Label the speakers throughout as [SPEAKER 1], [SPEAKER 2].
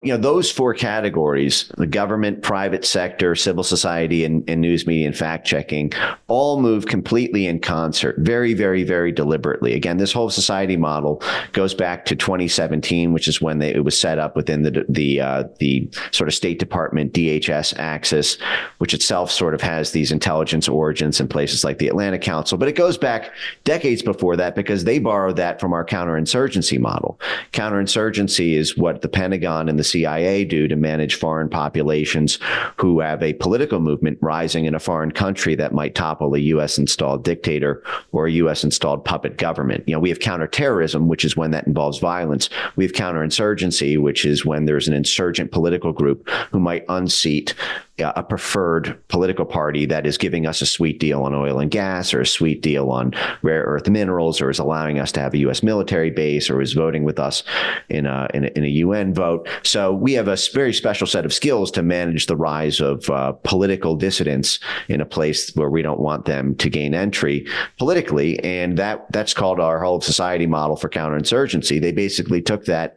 [SPEAKER 1] those four categories, the government, private sector, civil society, and news media and fact checking, all move completely in concert, very, very, very deliberately. Again, this whole society model goes back to 2017, which is when it was set up within the sort of State Department DHS axis, which itself sort of has these intelligence origins in places like the Atlantic Council. But it goes back decades before that because they borrowed that from our counterinsurgency model. Counterinsurgency is what the Pentagon and the CIA do to manage foreign populations who have a political movement rising in a foreign country that might topple a U.S. installed dictator or a U.S. installed puppet government. We have counterterrorism, which is when that involves violence. We have counterinsurgency, which is when there's an insurgent political group who might unseat a preferred political party that is giving us a sweet deal on oil and gas or a sweet deal on rare earth minerals or is allowing us to have a U.S. military base or is voting with us in a UN vote. So we have a very special set of skills to manage the rise of political dissidents in a place where we don't want them to gain entry politically. And that's called our whole society model for counterinsurgency. They basically took that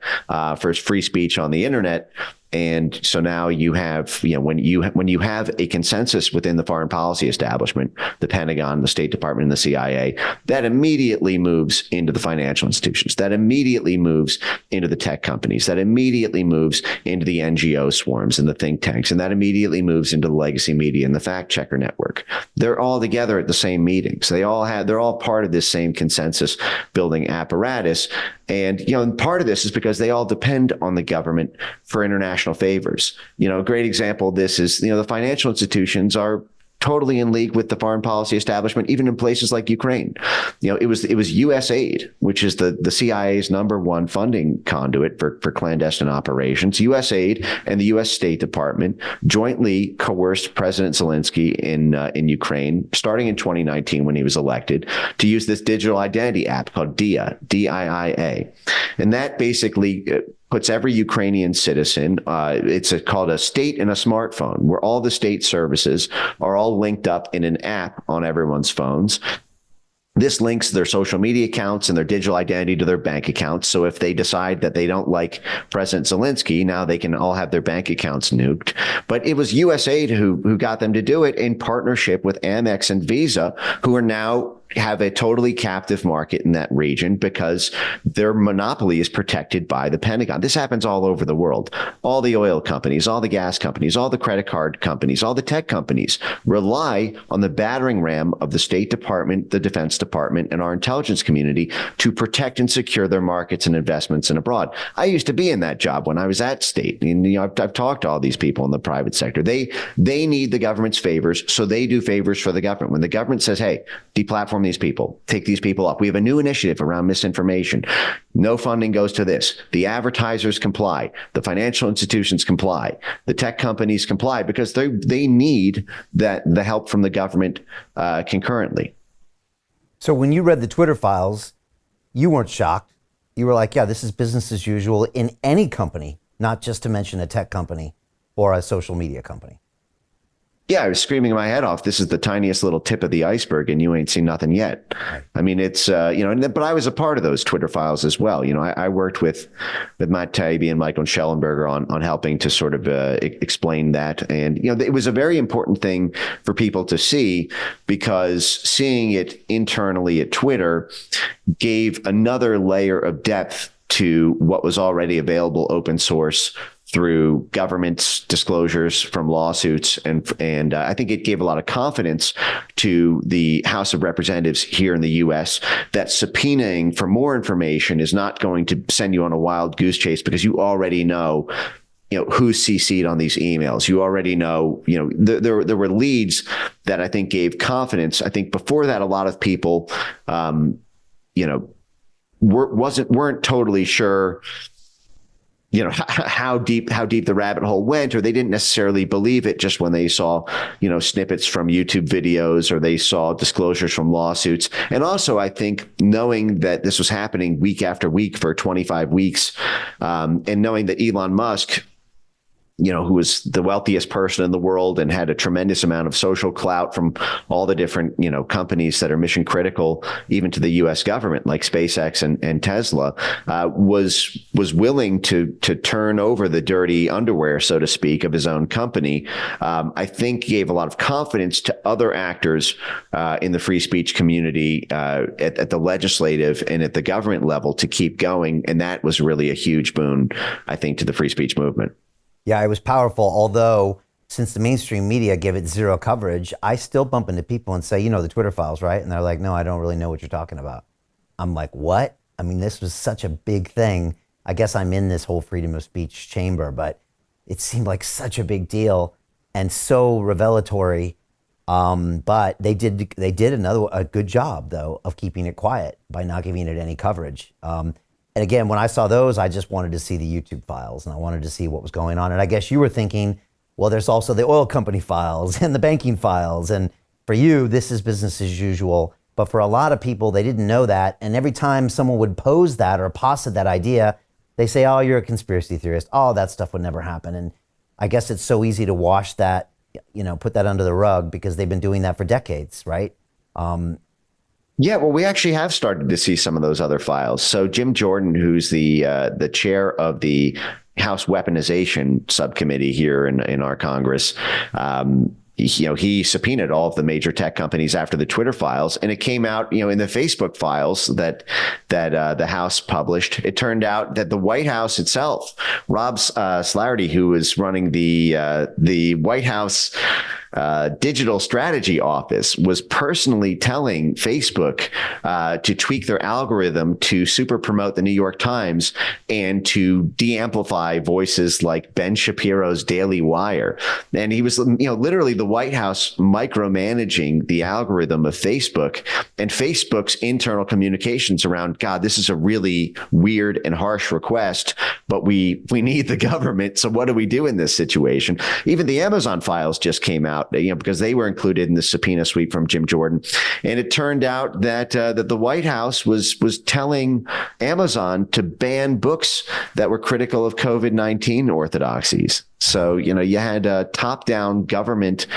[SPEAKER 1] for free speech on the internet. And so now you have, when you have a consensus within the foreign policy establishment, the Pentagon, the State Department, and the CIA, that immediately moves into the financial institutions, that immediately moves into the tech companies, that immediately moves into the NGO swarms and the think tanks, and that immediately moves into the legacy media and the fact checker network. They're all together at the same meetings. They're all part of this same consensus building apparatus. And, part of this is because they all depend on the government for international favors. A great example of this is, the financial institutions are totally in league with the foreign policy establishment, even in places like Ukraine. It was USAID, which is the CIA's number one funding conduit for clandestine operations. USAID and the U.S. State Department jointly coerced President Zelensky in Ukraine, starting in 2019 when he was elected, to use this digital identity app called DIA, DIIA. And that basically puts every Ukrainian citizen, it's called a state in a smartphone, where all the state services are all linked up in an app on everyone's phones. This links their social media accounts and their digital identity to their bank accounts. So if they decide that they don't like President Zelensky, now they can all have their bank accounts nuked. But it was USAID who got them to do it in partnership with Amex and Visa, who are now have a totally captive market in that region because their monopoly is protected by the Pentagon. This happens all over the world. All the oil companies, all the gas companies, all the credit card companies, all the tech companies rely on the battering ram of the State Department, the Defense Department, and our intelligence community to protect and secure their markets and investments in abroad. I used to be in that job when I was at State. And, I've talked to all these people in the private sector. They need the government's favors, so they do favors for the government. When the government says, hey, deplatform these people, take these people up. We have a new initiative around misinformation. No funding goes to this. The advertisers comply. The financial institutions comply. The tech companies comply because they need the help from the government concurrently.
[SPEAKER 2] So when you read the Twitter files, you weren't shocked. You were like, yeah, this is business as usual in any company, not just to mention a tech company or a social media company.
[SPEAKER 1] Yeah, I was screaming my head off. This is the tiniest little tip of the iceberg, and you ain't seen nothing yet. Right. I mean, it's, but I was a part of those Twitter files as well. I worked with Matt Taibbi and Michael Schellenberger on helping to sort of explain that. And, it was a very important thing for people to see because seeing it internally at Twitter gave another layer of depth to what was already available open source through government's disclosures from lawsuits. And I think it gave a lot of confidence to the House of Representatives here in the U.S. that subpoenaing for more information is not going to send you on a wild goose chase because you already know who's CC'd on these emails. You already know, there were leads that I think gave confidence. I think before that, a lot of people, weren't totally sure how deep the rabbit hole went, or they didn't necessarily believe it just when they saw, snippets from YouTube videos or they saw disclosures from lawsuits. And also, I think knowing that this was happening week after week for 25 weeks, and knowing that Elon Musk who was the wealthiest person in the world and had a tremendous amount of social clout from all the different, companies that are mission critical, even to the U.S. government, like SpaceX and Tesla, was willing to turn over the dirty underwear, so to speak, of his own company. I think gave a lot of confidence to other actors in the free speech community at the legislative and at the government level to keep going. And that was really a huge boon, I think, to the free speech movement.
[SPEAKER 2] Yeah, it was powerful. Although, since the mainstream media give it zero coverage, I still bump into people and say, the Twitter files, right? And they're like, no, I don't really know what you're talking about. I'm like, what? I mean, this was such a big thing. I guess I'm in this whole freedom of speech chamber, but it seemed like such a big deal and so revelatory. But they did a good job, though, of keeping it quiet by not giving it any coverage. And again, when I saw those, I just wanted to see the YouTube files and I wanted to see what was going on. And I guess you were thinking, well, there's also the oil company files and the banking files. And for you, this is business as usual. But for a lot of people, they didn't know that. And every time someone would pose that or posit that idea, they say, oh, you're a conspiracy theorist. Oh, that stuff would never happen. And I guess it's so easy to wash that, put that under the rug because they've been doing that for decades, right?
[SPEAKER 1] Yeah, well, we actually have started to see some of those other files. So Jim Jordan, who's the chair of the House Weaponization Subcommittee here in our Congress, he subpoenaed all of the major tech companies after the Twitter files, and it came out, in the Facebook files that the House published. It turned out that the White House itself, Rob Slarty, who was running the White House digital strategy office, was personally telling Facebook to tweak their algorithm to super promote the New York Times and to de-amplify voices like Ben Shapiro's Daily Wire. And he was, literally the White House micromanaging the algorithm of Facebook and Facebook's internal communications around, God, this is a really weird and harsh request, but we need the government. So what do we do in this situation? Even the Amazon files just came out, because they were included in the subpoena sweep from Jim Jordan. And it turned out that the White House was telling Amazon to ban books that were critical of COVID-19 orthodoxies. So, you had a top-down government,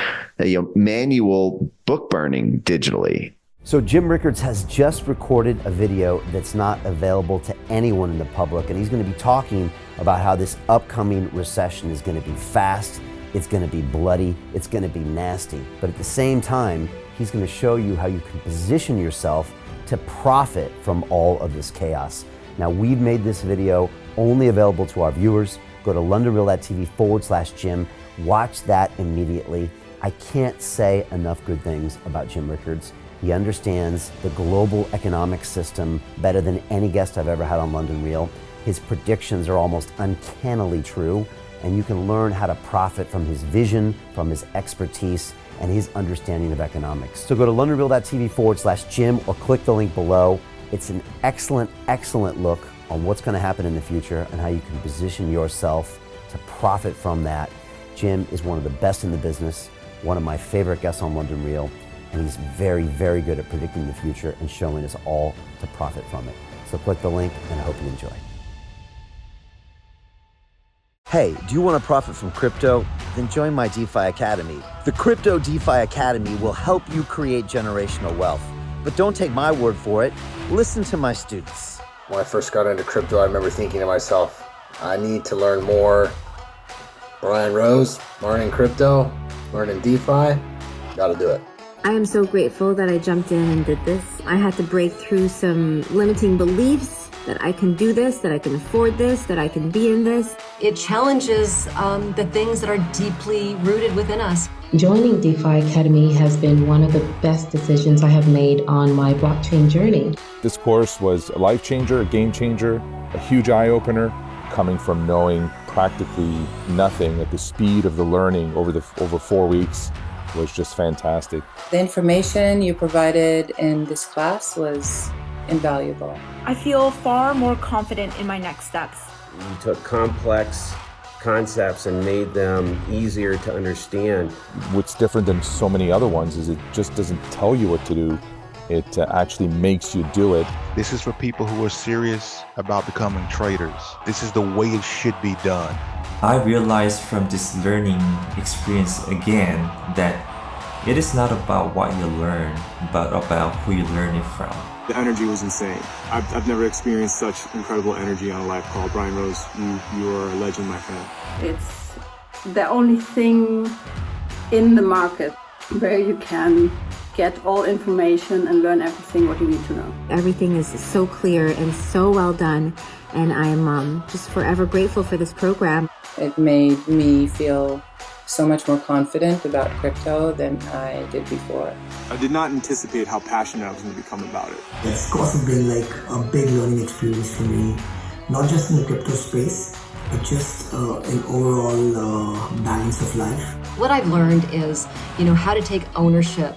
[SPEAKER 1] manual book burning digitally.
[SPEAKER 2] So Jim Rickards has just recorded a video that's not available to anyone in the public, and he's going to be talking about how this upcoming recession is going to be fast, it's going to be bloody, it's going to be nasty. But at the same time, he's going to show you how you can position yourself to profit from all of this chaos. Now, we've made this video only available to our viewers. Go to londonreal.tv/Jim. Watch that immediately. I can't say enough good things about Jim Rickards. He understands the global economic system better than any guest I've ever had on London Real. His predictions are almost uncannily true, and you can learn how to profit from his vision, from his expertise, and his understanding of economics. So go to londonreal.tv/Jim or click the link below. It's an excellent, excellent look on what's going to happen in the future and how you can position yourself to profit from that. Jim is one of the best in the business, one of my favorite guests on London Real, and he's very, very good at predicting the future and showing us all to profit from it. So click the link, and I hope you enjoy. Hey, do you want to profit from crypto? Then join my DeFi Academy. The Crypto DeFi Academy will help you create generational wealth. But don't take my word for it. Listen to my students.
[SPEAKER 3] When I first got into crypto, I remember thinking to myself, I need to learn more. Brian Rose, learning crypto, learning DeFi, got to do it.
[SPEAKER 4] I am so grateful that I jumped in and did this. I had to break through some limiting beliefs that I can do this, that I can afford this, that I can be in this.
[SPEAKER 5] It challenges the things that are deeply rooted within us.
[SPEAKER 6] Joining DeFi Academy has been one of the best decisions I have made on my blockchain journey.
[SPEAKER 7] This course was a life changer, a game changer, a huge eye-opener, coming from knowing practically nothing at the speed of the learning over 4 weeks was just fantastic.
[SPEAKER 8] The information you provided in this class was invaluable.
[SPEAKER 9] I feel far more confident in my next steps.
[SPEAKER 10] You took complex concepts and made them easier to understand.
[SPEAKER 7] What's different than so many other ones is it just doesn't tell you what to do. It actually makes you do it.
[SPEAKER 11] This is for people who are serious about becoming traders. This is the way it should be done.
[SPEAKER 12] I realized from this learning experience again that it is not about what you learn, but about who you learn it from.
[SPEAKER 13] The energy was insane. I've never experienced such incredible energy on a live call. Brian Rose, you are a legend, my friend.
[SPEAKER 14] It's the only thing in the market where you can get all information and learn everything what you need to know.
[SPEAKER 4] Everything is so clear and so well done, and I'm just forever grateful for this program.
[SPEAKER 8] It made me feel so much more confident about crypto than I did before.
[SPEAKER 13] I did not anticipate how passionate I was going to become about it.
[SPEAKER 15] It's of course been like a big learning experience for me, not just in the crypto space, but just an overall balance of life.
[SPEAKER 5] What I've learned is, how to take ownership,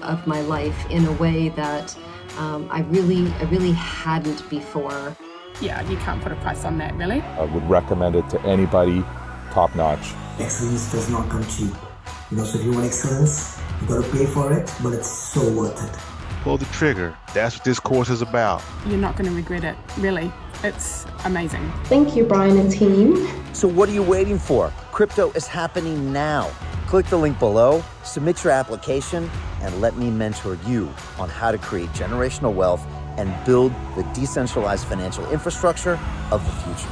[SPEAKER 5] of my life in a way that I really hadn't before.
[SPEAKER 16] Yeah, you can't put a price on that, really.
[SPEAKER 7] I would recommend it to anybody, top notch.
[SPEAKER 15] Excellence does not come cheap. So if you want excellence, you got to pay for it, but it's so worth it.
[SPEAKER 11] Pull the trigger. That's what this course is about.
[SPEAKER 16] You're not going to regret it, really. It's amazing.
[SPEAKER 6] Thank you, Brian and team.
[SPEAKER 2] So what are you waiting for? Crypto is happening now. Click the link below, submit your application, and let me mentor you on how to create generational wealth and build the decentralized financial infrastructure of the future.